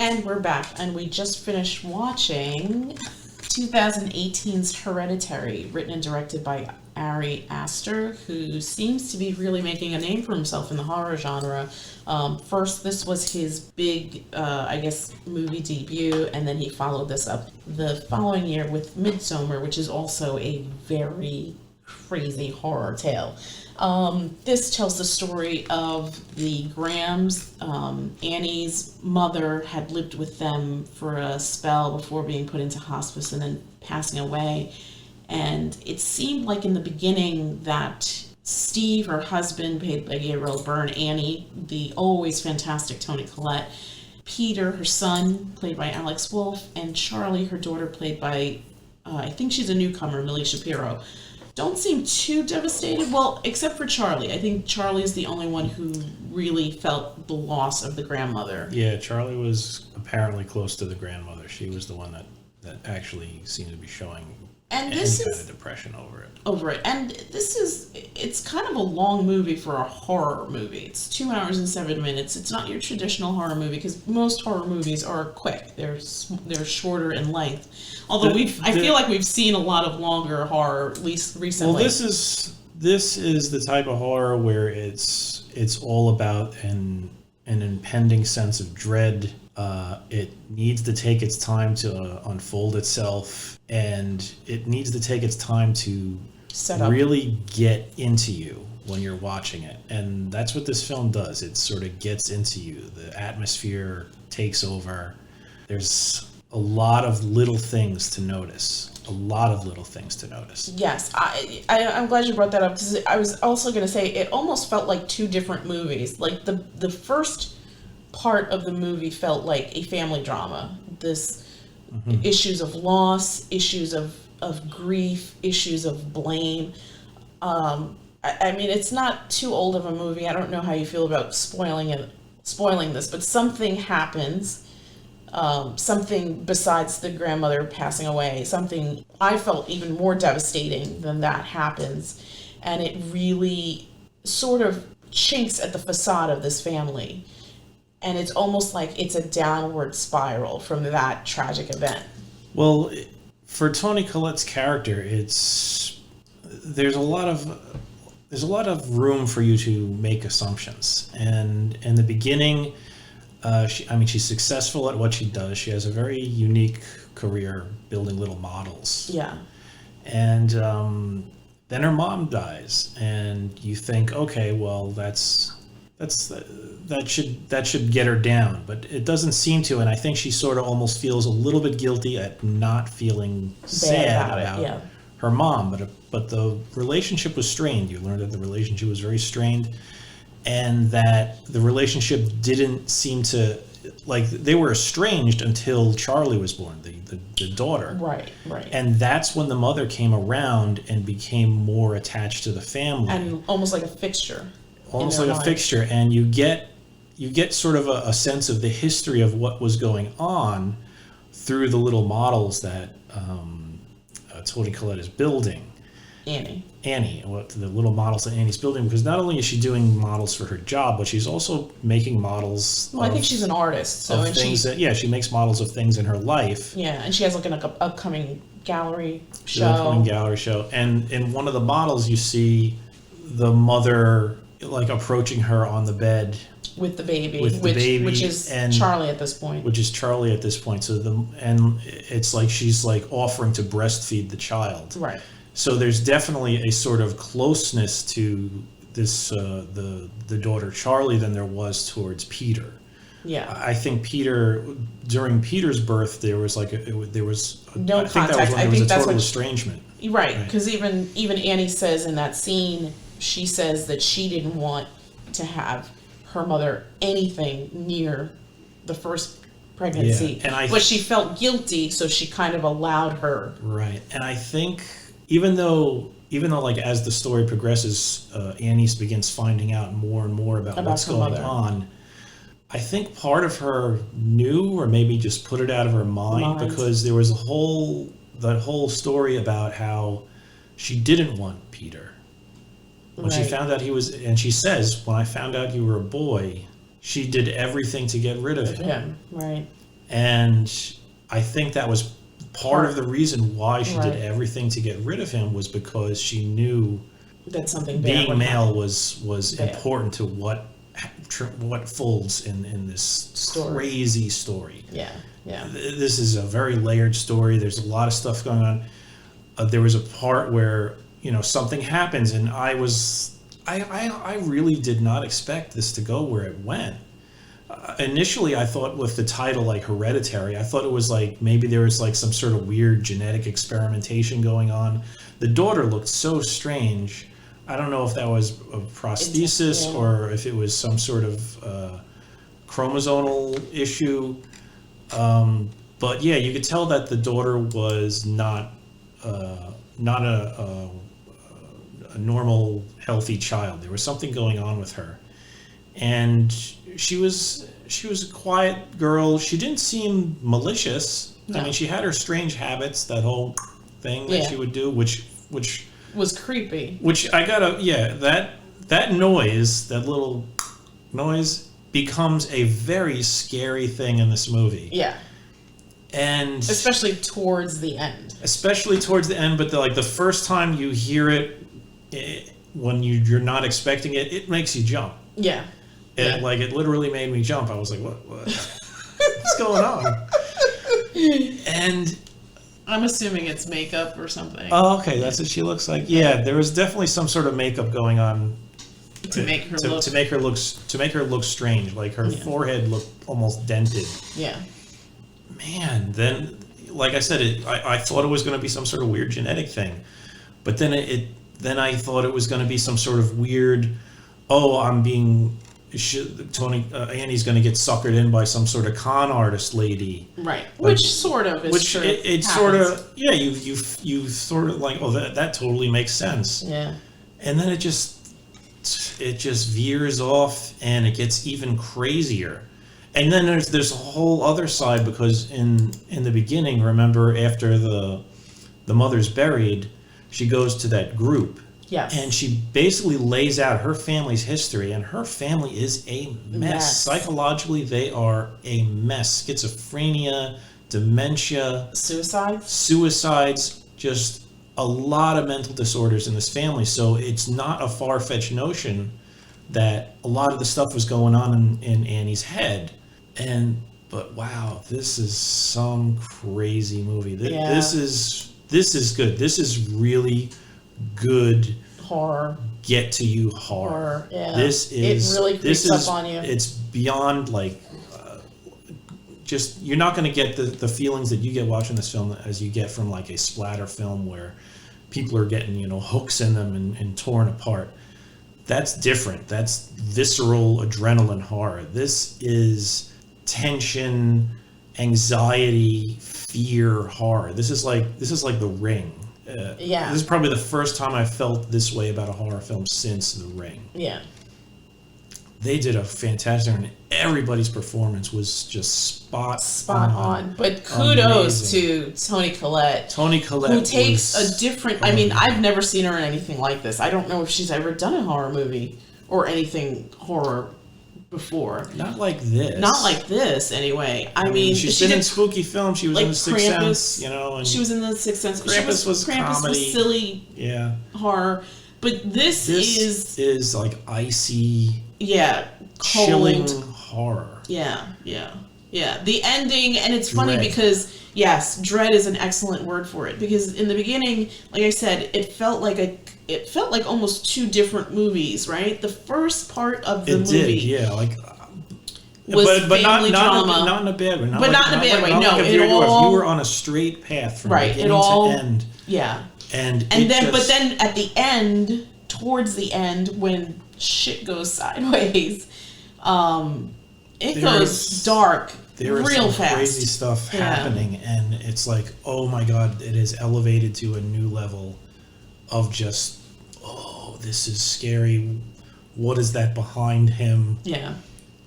And we're back, and we just finished watching 2018's Hereditary, written and directed by Ari Aster, who seems to be really making a name for himself in the horror genre. First, this was his big, movie debut, and then he followed this up the following year with Midsomer, which is also a very crazy horror tale. This tells the story of the Grahams. Annie's mother had lived with them for a spell before being put into hospice and then passing away. And it seemed like in the beginning that Steve, her husband, played by Gabriel Byrne, Annie, the always fantastic Toni Colette, Peter, her son, played by Alex Wolff, and Charlie, her daughter, played by, I think she's a newcomer, Millie Shapiro, don't seem too devastated. Well, except for Charlie. I think Charlie is the only one who really felt the loss of the grandmother. Yeah, Charlie was apparently close to the grandmother. She was the one that actually seemed to be showing any kind of depression over it. And it's kind of a long movie for a horror movie. It's 2 hours and 7 minutes. It's not your traditional horror movie, because most horror movies are quick. They're shorter in length. Although I feel like we've seen a lot of longer horror, at least recently. Well, this is the type of horror where it's all about an impending sense of dread. It needs to take its time to unfold itself, and it needs to take its time to really get into you when you're watching it. And that's what this film does. It sort of gets into you. The atmosphere takes over. There's a lot of little things to notice. Yes, I'm glad you brought that up, because I was also going to say it almost felt like two different movies. Like the first part of the movie felt like a family drama. This issues of loss, issues of grief, issues of blame. I mean, it's not too old of a movie. I don't know how you feel about spoiling this, but something happens. Something besides the grandmother passing away, something I felt even more devastating than that happens. And it really sort of chinks at the facade of this family. And it's almost like it's a downward spiral from that tragic event. Well, for Toni Collette's character, there's a lot of room for you to make assumptions. And in the beginning, she's successful at what she does. She has a very unique career building little models. Yeah. And then her mom dies, and you think, okay, well, that should get her down, but it doesn't seem to. And I think she sort of almost feels a little bit guilty at not feeling sad about her mom. But the relationship was strained. You learned that the relationship was very strained. And that the relationship didn't seem to, like, they were estranged until Charlie was born, the daughter. Right. And that's when the mother came around and became more attached to the family. And almost like a fixture. Fixture. And you get sort of a sense of the history of what was going on through the little models that Toni Collette is building. Annie, the little models that Annie's building, because not only is she doing models for her job, but she's also making models. Well, I think she's an artist, so she makes models of things in her life. Yeah, and she has like an upcoming gallery show. And in one of the models, you see the mother like approaching her on the bed with the baby, which is Charlie at this point. So it's like she's like offering to breastfeed the child. Right. So there's definitely a sort of closeness to this the daughter Charlie than there was towards Peter. Yeah. I think during Peter's birth there was no contact. I think that was when there was a total estrangement. Right, because even Annie says in that scene, she says that she didn't want to have her mother anything near the first pregnancy, but she felt guilty, so she kind of allowed her. Right, and I think even though like as the story progresses, Annie begins finding out more and more about what's going on. I think part of her knew, or maybe just put it out of her mind. Because there was that whole story about how she didn't want Peter. When she found out he was, and she says, when I found out you were a boy, she did everything to get rid of him. Right. And I think that was part of the reason why she did Right. everything to get rid of him, was because she knew That something bad being would male happen. was Bad. important to what folds in this Story. crazy story. Yeah, yeah. This is a very layered story. There's a lot of stuff going on. There was a part where, you know, something happens, and I really did not expect this to go where it went. Initially, I thought with the title, like Hereditary, I thought it was like maybe there was like some sort of weird genetic experimentation going on. The daughter looked so strange. I don't know if that was a prosthesis Yeah. or if it was some sort of chromosomal issue. But yeah, you could tell that the daughter was not a normal, healthy child. There was something going on with her, and she was a quiet girl. She didn't seem malicious. No. I mean, she had her strange habits, that whole thing that Yeah. she would do, which Was creepy. I gotta, yeah, that noise, that little noise, becomes a very scary thing in this movie. Yeah, And especially towards the end. especially towards the end, but the first time you hear it, when you're not expecting it, it makes you jump. Yeah. And Yeah. it literally made me jump. I was like, what what's going on? And I'm assuming it's makeup or something oh, okay, that's what she looks like. Yeah, there was definitely some sort of makeup going on to make her look. to make her look strange. Like her Yeah. forehead looked almost dented. Yeah. Man, then like I said, I thought it was going to be some sort of weird genetic thing, but then then I thought it was going to be some sort of weird. Oh, Annie's going to get suckered in by some sort of con artist lady. Right. Which sort of is Which true. it sort of, yeah, you sort of like, oh, that totally makes sense. Yeah. And then it just veers off, and it gets even crazier. And then there's a whole other side, because in the beginning, remember, after the mother's buried, she goes to that group. Yes. And she basically lays out her family's history, and her family is a mess. Psychologically, they are a mess. Schizophrenia, dementia, suicides, just a lot of mental disorders in this family. So it's not a far-fetched notion that a lot of the stuff was going on in Annie's head. But wow, this is some crazy movie. This is good. This is really good horror. Get to you horror. Yeah. This is it really creeps up on you. It's beyond like just you're not going to get the feelings that you get watching this film as you get from like a splatter film where people are getting, you know, hooks in them and torn apart. That's different. That's visceral adrenaline horror. This is tension, anxiety, fear horror. This is like The Ring. Yeah. This is probably the first time I felt this way about a horror film since The Ring. Yeah. They did a fantastic, and everybody's performance was just spot on. But kudos amazing. to Toni Colette. Toni Colette, who takes a different. I mean, I've never seen her in anything like this. I don't know if she's ever done a horror movie or anything horror before. Not like this. Not like this, anyway. I mean, she's been in spooky films. She was like in The Sixth Krampus, Sense, you know. And she was in The Sixth Sense. Krampus was comedy. Silly horror. But this is like icy, cold, chilling horror. Yeah. The ending, and it's funny Dread. because, yes, dread is an excellent word for it. Because in the beginning, like I said, it felt like almost two different movies, right? The first part of the movie was family drama. Not in a bad way. Not in a bad way. No, you were on a straight path from beginning to end. Yeah. But then at the end, towards the end, when shit goes sideways, it goes dark real fast. Crazy stuff happening, and it's like, oh my god, it is elevated to a new level of just, oh, this is scary. What is that behind him? Yeah.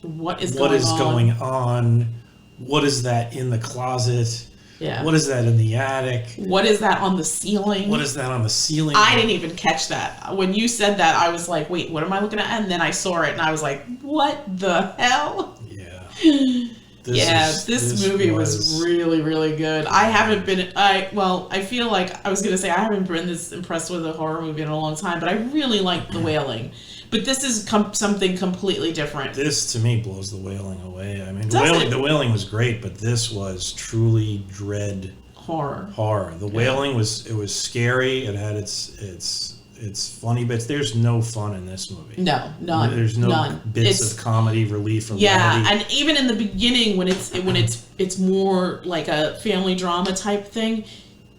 What is going on? What is that in the closet? Yeah. What is that in the attic? What is that on the ceiling? I didn't even catch that. When you said that, I was like, wait, what am I looking at? And then I saw it, and I was like, what the hell? Yeah. This movie was really, really good. I feel like I was going to say I haven't been this impressed with a horror movie in a long time, but I really liked The Wailing. But this is something completely different. This, to me, blows The Wailing away. I mean, The Wailing was great, but this was truly dread horror. The Wailing was scary. It had its funny bits. There's no fun in this movie. No, none. There's no bits of comedy, relief from levity. And even in the beginning, when it's more like a family drama type thing,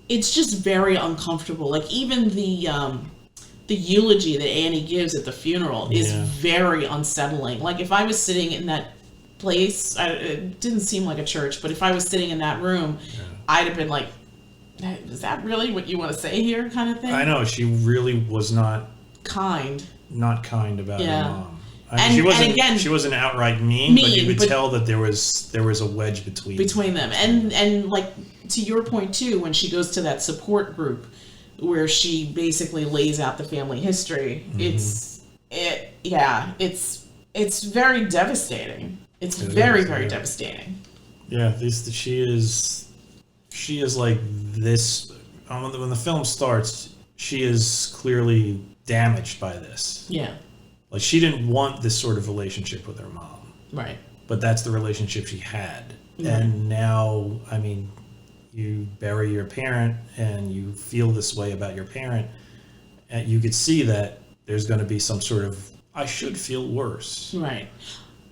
it's just very uncomfortable. Like even the eulogy that Annie gives at the funeral is very unsettling. Like if I was sitting in that place, it didn't seem like a church, but if I was sitting in that room, I'd have been like, is that really what you want to say here, kind of thing? I know, she really was not kind about her mom. She wasn't outright mean, but you could tell that there was a wedge between them. And like to your point too, when she goes to that support group where she basically lays out the family history, it's very devastating. It's very devastating. Yeah, she is like this. When the film starts, she is clearly damaged by this. Yeah. Like she didn't want this sort of relationship with her mom. Right. But that's the relationship she had. Right. And now, I mean, you bury your parent and you feel this way about your parent, and you could see that there's going to be some sort of, I should feel worse. Right.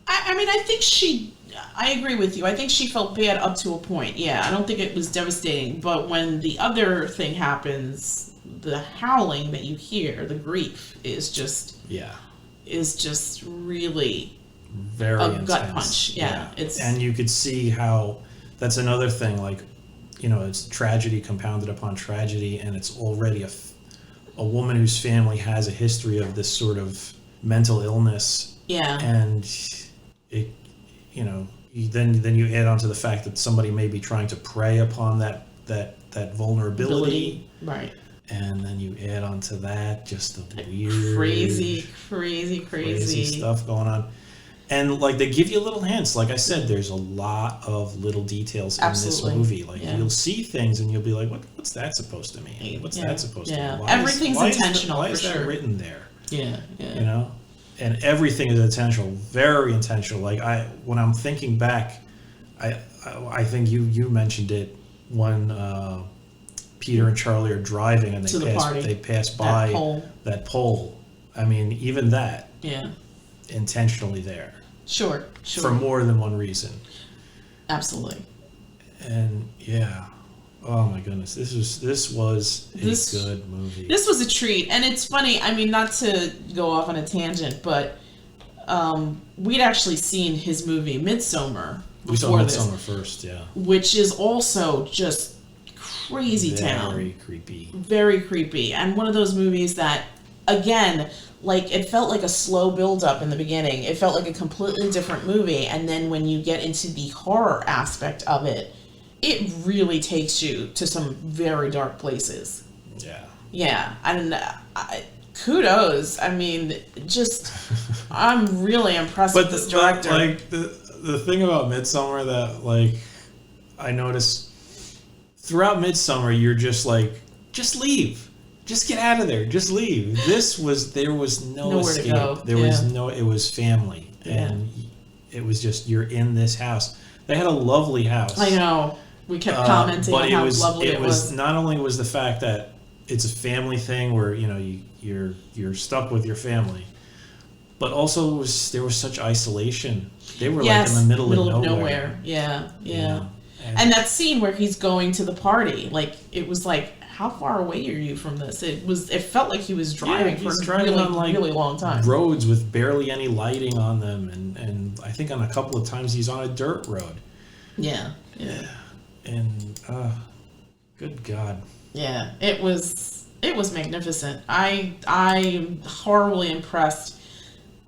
I mean, I agree with you. I think she felt bad up to a point. Yeah, I don't think it was devastating. But when the other thing happens, the howling that you hear, the grief is just really very a intense. gut punch. Yeah. And you could see how that's another thing. Like, you know, it's tragedy compounded upon tragedy, and it's already a woman whose family has a history of this sort of mental illness. Yeah. And it, you know, then you add on to the fact that somebody may be trying to prey upon that vulnerability. Right. And then you add on to that just the weird crazy stuff going on. And like they give you little hints. Like I said, there's a lot of little details in this movie. Like you'll see things and you'll be like, what's that supposed to mean? What's that supposed to mean? Everything's intentional. Why is that written there? Yeah. You know? And everything is intentional, very intentional. Like when I'm thinking back, I think you mentioned it when Peter and Charlie are driving and they pass by that pole. I mean, even that. Yeah. Intentionally there. Sure. For more than one reason. Absolutely. And oh my goodness, this was a good movie. This was a treat, and it's funny. I mean, not to go off on a tangent, but we'd actually seen his movie Midsomer. We saw Midsomer first, yeah. Which is also just crazy town. Very creepy, and one of those movies that, again, like it felt like a slow build up in the beginning. It felt like a completely different movie, and then when you get into the horror aspect of it, it really takes you to some very dark places. Yeah, and kudos. I mean, just I'm really impressed with this director. Like the thing about Midsomer that like I noticed throughout Midsomer, you're just like, just leave. Just get out of there. Just leave. There was no nowhere escape. To go. It was family. And it was just, you're in this house. They had a lovely house. I know. We kept commenting on how lovely it was. Not only was the fact that it's a family thing where, you know, you're stuck with your family, but also there was such isolation. They were like in the middle of nowhere. Yeah. And that scene where he's going to the party, like, it was like, how far away are you from this? It felt like he was driving for a really long time. Roads with barely any lighting on them, and I think on a couple of times he's on a dirt road. Yeah. And good God. Yeah, it was magnificent. I'm horribly impressed.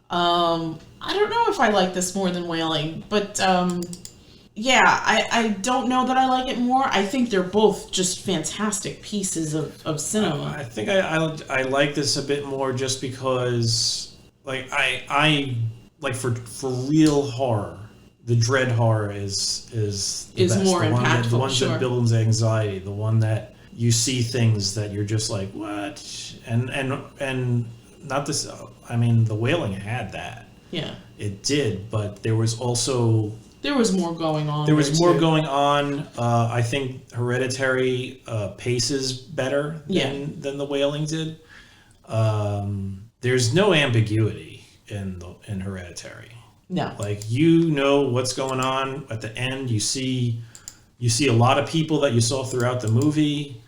I don't know if I like this more than Wailing, but I don't know that I like it more. I think they're both just fantastic pieces of cinema. I think I like this a bit more just because, like, I like for real horror, the dread horror is the Is best. more the one that, impactful, the one sure. that builds anxiety, the one that you see things that you're just like, what? And not this. I mean, The Wailing had that. Yeah. It did, but there was also There was more going on. there was more too. going on. I think Hereditary paces better than The Wailing did. There's no ambiguity in Hereditary. No. Like, you know what's going on at the end. You see a lot of people that you saw throughout the movie.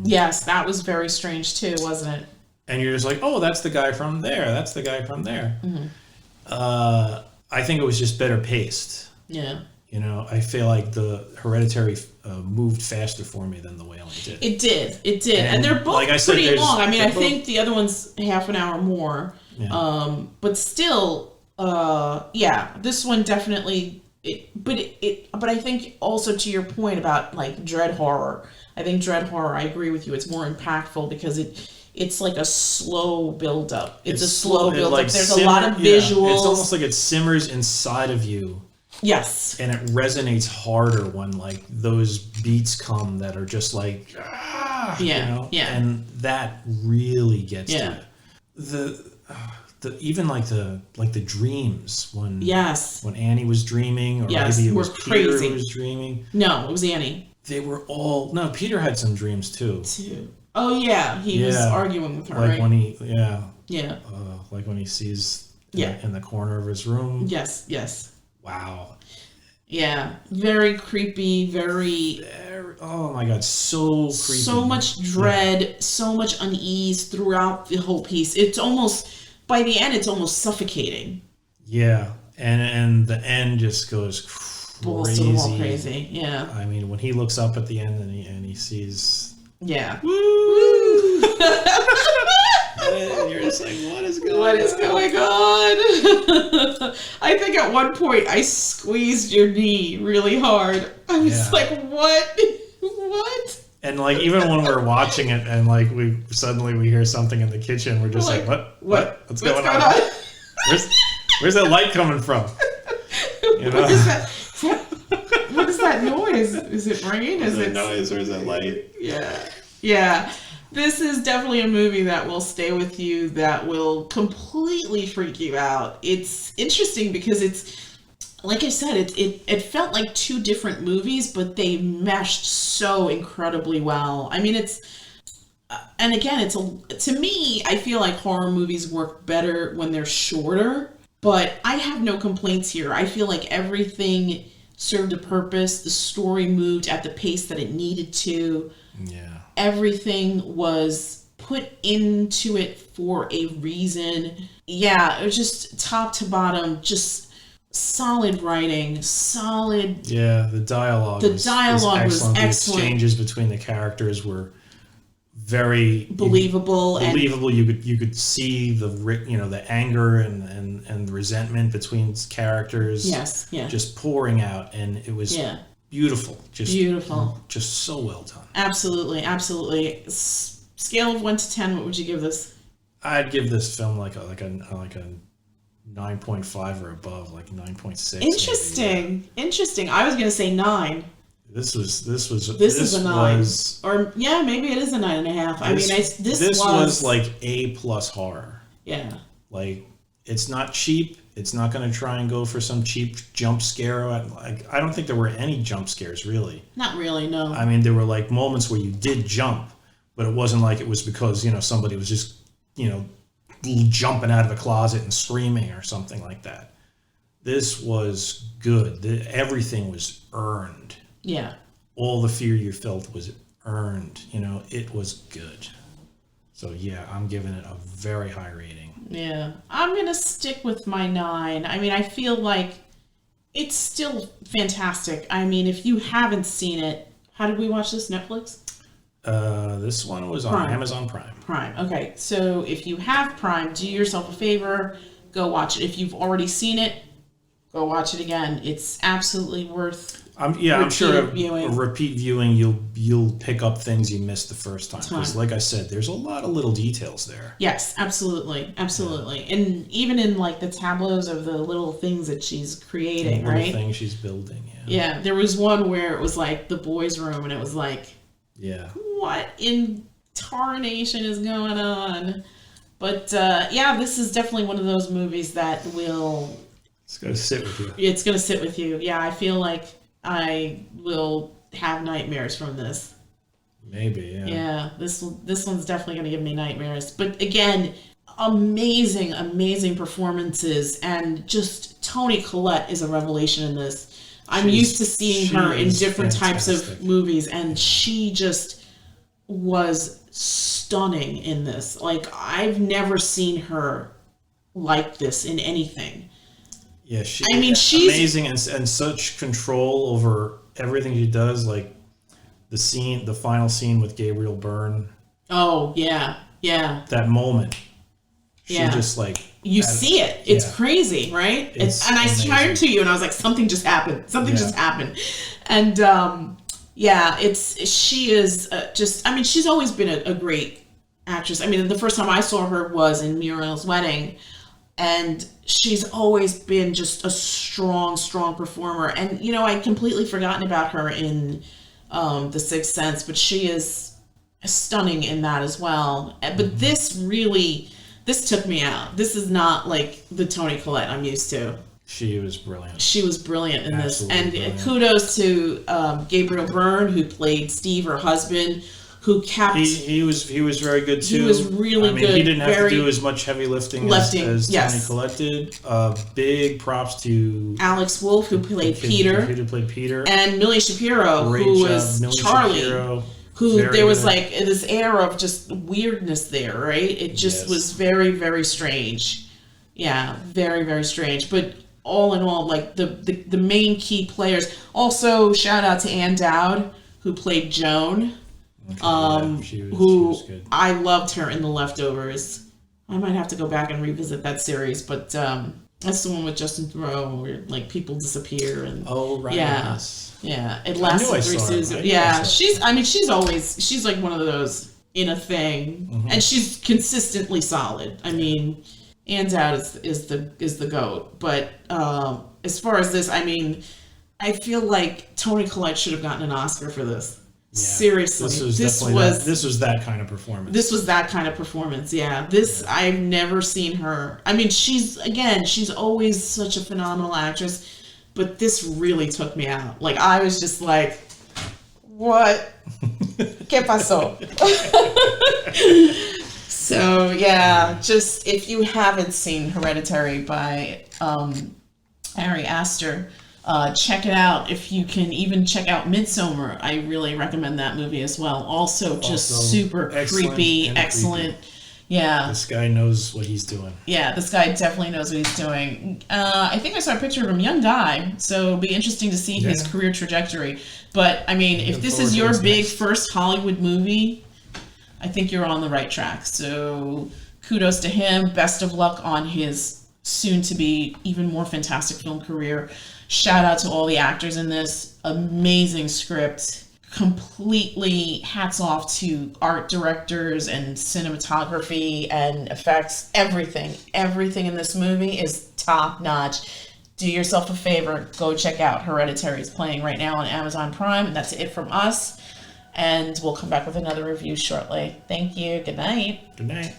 Yes, that was very strange too, wasn't it? And you're just like, oh, that's the guy from there. That's the guy from there. Mm-hmm. I think it was just better paced. Yeah. You know, I feel like the Hereditary moved faster for me than The Wailing did. It did. And they're both like I said, pretty long. I mean, I they're both- think the other one's half an hour more. Yeah. But still, this one definitely. But I think also to your point about like dread horror. I think dread horror. I agree with you. It's more impactful because it's like a slow build up. It's a slow build up. There's a lot of visuals. Yeah, it's almost like it simmers inside of you. Yes. And it resonates harder when like those beats come that are just like, Yeah. you know? Yeah. And that really gets Yeah. to you. The even like the dreams when Yes. when Annie was dreaming, or Yes, maybe it were was Peter crazy. who was dreaming. No, it was Annie. They were all Peter had some dreams too. Oh yeah, he was arguing with her, like right? when he like when he sees in the corner of his room. Yes. Wow. Yeah, very creepy, oh my god, so creepy. so much dread, so much unease throughout the whole piece. It's almost, by the end, it's almost suffocating. Yeah, and the end just goes crazy. Balls to the wall crazy, yeah. I mean, when he looks up at the end and he sees... Yeah. Woo! And you're just like, what is going on? I think at one point I squeezed your knee really hard. I was like, what? What? And like, even when we're watching it and like we hear something in the kitchen, we're just like, what? What's going on? Where's that light coming from? You know? What is that noise? Is it rain? Is it noise or is it light? Yeah. This is definitely a movie that will stay with you, that will completely freak you out. It's interesting because it's, like I said, it felt like two different movies, but they meshed so incredibly well. I mean, and again, to me, I feel like horror movies work better when they're shorter, but I have no complaints here. I feel like everything served a purpose. The story moved at the pace that it needed to. Yeah. Everything was put into it for a reason. Yeah, it was just top to bottom, just solid writing, solid. Yeah, the dialogue was excellent. The exchanges between the characters were very believable. You could see the anger and the resentment between characters. Yes, yeah. Just pouring out, and it was beautiful. Just so well done. Absolutely. Scale of 1 to 10, what would you give this? I'd give this film like a 9.5 or above, like 9.6. Interesting. I was gonna say 9. This is a 9, or maybe it is a 9.5. I mean, this was like A+ horror. Yeah. Like, it's not cheap. It's not going to try and go for some cheap jump scare. I don't think there were any jump scares, really. Not really, no. I mean, there were like moments where you did jump, but it wasn't like it was because somebody was just jumping out of a closet and screaming or something like that. This was good. Everything was earned. Yeah. All the fear you felt was earned. It was good. So yeah, I'm giving it a very high rating. Yeah. I'm going to stick with my 9. I mean, I feel like it's still fantastic. I mean, if you haven't seen it, how did we watch this? Netflix? This one was on Amazon Prime. Prime. Okay. So if you have Prime, do yourself a favor, go watch it. If you've already seen it, Go watch it again. It's absolutely worth. I'm sure a viewing. repeat viewing you'll pick up things you missed the first time, because like I said, there's a lot of little details there. Yes, absolutely, and even in like the tableaus of the little things that she's creating, little right? things she's building. Yeah, there was one where it was like the boys' room, and it was like, what in tarnation is going on? But this is definitely one of those movies that will. It's gonna sit with you. It's gonna sit with you. Yeah, I feel like I will have nightmares from this. Maybe, yeah. Yeah, this one's definitely going to give me nightmares. But again, amazing performances, and just Toni Colette is a revelation in this. I'm used to seeing her in different types of movies, and she just was stunning in this. Like, I've never seen her like this in anything. Yeah, she's amazing and such control over everything she does. Like the final scene with Gabriel Byrne. Oh yeah. That moment. She just like you see it. It's crazy, right? And I turned to you and I was like, something just happened. Just happened. And she is just. I mean, she's always been a great actress. I mean, the first time I saw her was in Muriel's Wedding. And she's always been just a strong performer. And, I'd completely forgotten about her in The Sixth Sense, but she is stunning in that as well. But this took me out. This is not like the Toni Collette I'm used to. She was brilliant. She was brilliant in this. And brilliant. Kudos to Gabriel Byrne, who played Steve, her husband, who kept... He was very good too. He was really good. He didn't have to do as much heavy lifting as Toni Collette did. Big props to Alex Wolff, who played Peter. And Millie Shapiro, who was Charlie. There was like this air of just weirdness there, right? It just was very, very strange. Yeah, very, very strange. But all in all, like the main key players. Also, shout out to Ann Dowd, who played Joan. She was good. I loved her in The Leftovers. I might have to go back and revisit that series, but that's the one with Justin Theroux where like people disappear and it lasted 3 seasons. She's like one of those in a thing, and she's consistently solid. I mean, Ann Dowd is the GOAT, but as far as this, I mean, I feel like Toni Collette should have gotten an Oscar for this. Yeah. Seriously, this was that kind of performance. This was that kind of performance. Yeah, I've never seen her. I mean, she's always such a phenomenal actress, but this really took me out. Like, I was just like, what? ¿Qué pasó? So yeah, just if you haven't seen Hereditary by Ari Aster. Check it out. If you can even check out Midsomer, I really recommend that movie as well. Also just super creepy, excellent. Creepy. Yeah. This guy knows what he's doing. Yeah, this guy definitely knows what he's doing. I think I saw a picture of him, young guy, so it'll be interesting to see his career trajectory. But, I mean, if this is your big first Hollywood movie, I think you're on the right track. So kudos to him. Best of luck on his soon-to-be even more fantastic film career. Shout out to all the actors in this. Amazing script. Completely hats off to art directors and cinematography and effects. Everything in this movie is top notch. Do yourself a favor. Go check out Hereditary. It's playing right now on Amazon Prime. And that's it from us. And we'll come back with another review shortly. Thank you. Good night. Good night.